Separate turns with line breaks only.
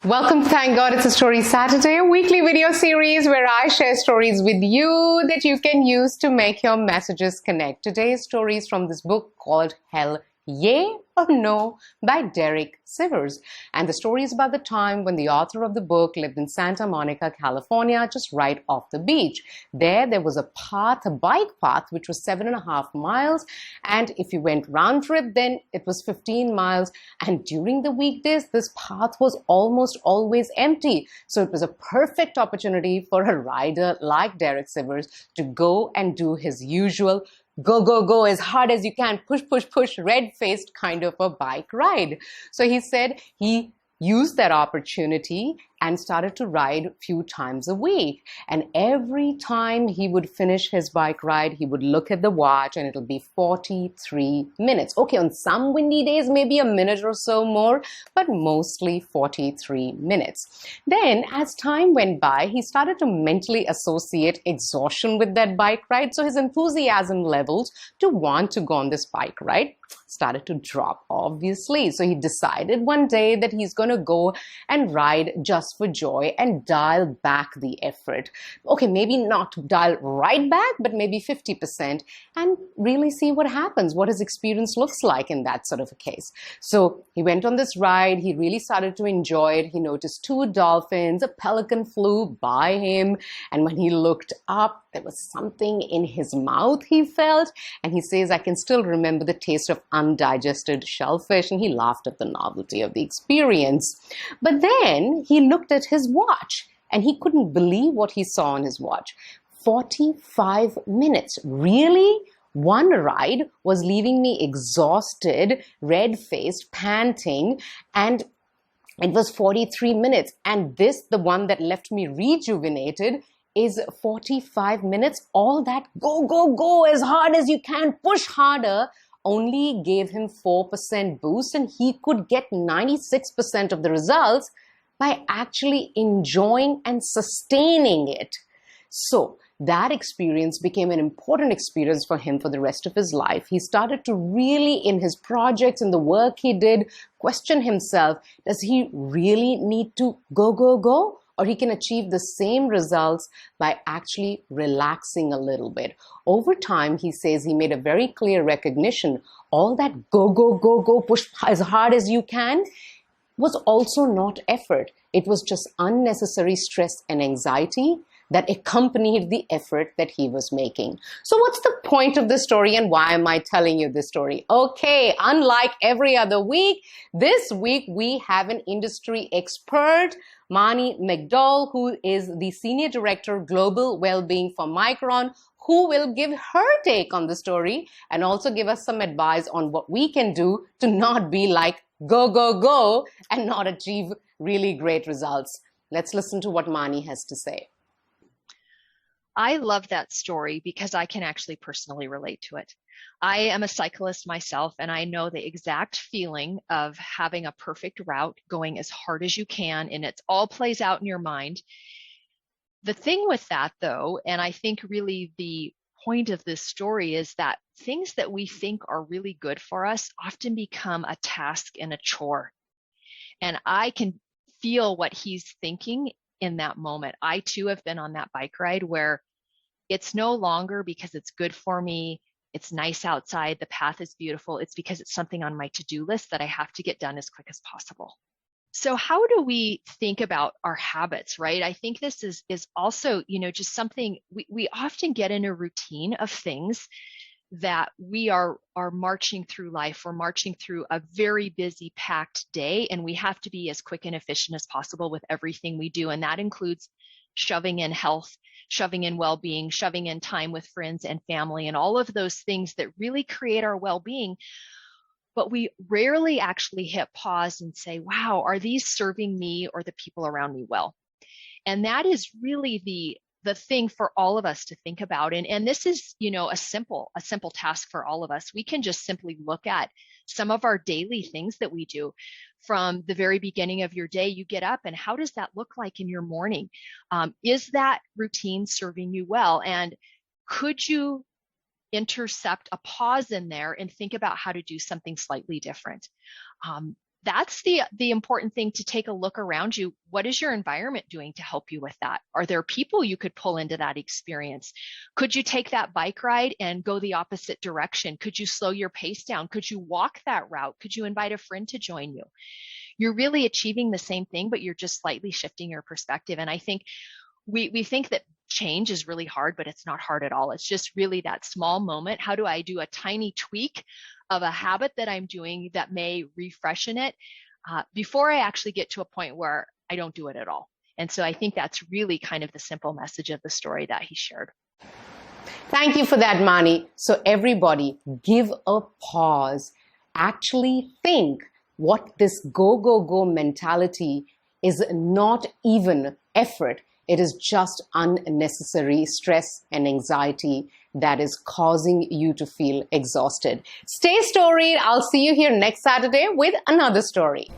Welcome to Thank God It's a Story Saturday, a weekly video series where I share stories with you that you can use to make your messages connect. Today's story is from this book called Hell Yay or No by Derek Sivers. And the story is about the time when the author of the book lived in Santa Monica, California, just right off the beach. There was a path, a bike path, which was 7.5 miles. And if you went round trip, then it was 15 miles. And during the weekdays, this path was almost always empty. So it was a perfect opportunity for a rider like Derek Sivers to go and do his usual go, go, go as hard as you can, push, push, push, red-faced kind of a bike ride. So he said he used that opportunity and started to ride a few times a week. And every time he would finish his bike ride, he would look at the watch and it'll be 43 minutes. Okay, on some windy days, maybe a minute or so more, but mostly 43 minutes. Then as time went by, he started to mentally associate exhaustion with that bike ride. So his enthusiasm levels to want to go on this bike ride started to drop, obviously. So he decided one day that he's going to go and ride just for joy and dial back the effort. Okay, maybe not dial right back, but maybe 50% and really see what happens, what his experience looks like in that sort of a case. So he went on this ride. He really started to enjoy it. He noticed 2 dolphins, a pelican flew by him. And when he looked up, there was something in his mouth he felt. And he says, I can still remember the taste of undigested shellfish. And he laughed at the novelty of the experience. But then he looked at his watch and he couldn't believe what he saw on his watch. 45 minutes. Really? One ride was leaving me exhausted, red-faced, panting, and it was 43 minutes. And this, the one that left me rejuvenated, is 45 minutes. All that go, go, go as hard as you can, push harder, only gave him 4% boost, and he could get 96% of the results by actually enjoying and sustaining it. So that experience became an important experience for him for the rest of his life. He started to really, in his projects and the work he did, question himself, does he really need to go, go, go? Or he can achieve the same results by actually relaxing a little bit. Over time, he says he made a very clear recognition, all that go, go, go, go, push as hard as you can, was also not effort. It was just unnecessary stress and anxiety that accompanied the effort that he was making. So what's the point of this story and why am I telling you this story? Okay, unlike every other week, this week we have an industry expert, Mani McDowell, who is the Senior Director Global Wellbeing for Micron, who will give her take on the story and also give us some advice on what we can do to not be like go, go, go and not achieve really great results. Let's listen to what Mani has to say.
I love that story because I can actually personally relate to it. I am a cyclist myself, and I know the exact feeling of having a perfect route, going as hard as you can, and it all plays out in your mind. The thing with that, though, and I think really the point of this story is that things that we think are really good for us often become a task and a chore. And I can feel what he's thinking in that moment. I too have been on that bike ride where it's no longer because it's good for me, it's nice outside, the path is beautiful. It's because it's something on my to-do list that I have to get done as quick as possible. So how do we think about our habits, right? I think this is also, just something we often get in a routine of things that we are marching through life. We're marching through a very busy, packed day, and we have to be as quick and efficient as possible with everything we do. And that includes shoving in health, shoving in well-being, shoving in time with friends and family, and all of those things that really create our well-being. But we rarely actually hit pause and say, wow, are these serving me or the people around me well? And that is really the thing for all of us to think about. And this is, a simple task for all of us. We can just simply look at some of our daily things that we do. From the very beginning of your day, you get up, and how does that look like in your morning? Is that routine serving you well? And could you intercept a pause in there and think about how to do something slightly different? that's the important thing, to take a look around you. What is your environment doing to help you with that? Are there people you could pull into that experience? Could you take that bike ride and go the opposite direction? Could you slow your pace down? Could you walk that route? Could you invite a friend to join you? You're really achieving the same thing, but you're just slightly shifting your perspective. And I think we think that change is really hard, but it's not hard at all. It's just really that small moment. How do I do a tiny tweak of a habit that I'm doing that may refreshen it before I actually get to a point where I don't do it at all? And so I think that's really kind of the simple message of the story that he shared.
Thank you for that, Mani. So everybody, give a pause. Actually think what this go, go, go mentality is not even effort. It is just unnecessary stress and anxiety that is causing you to feel exhausted. Stay storied. I'll see you here next Saturday with another story.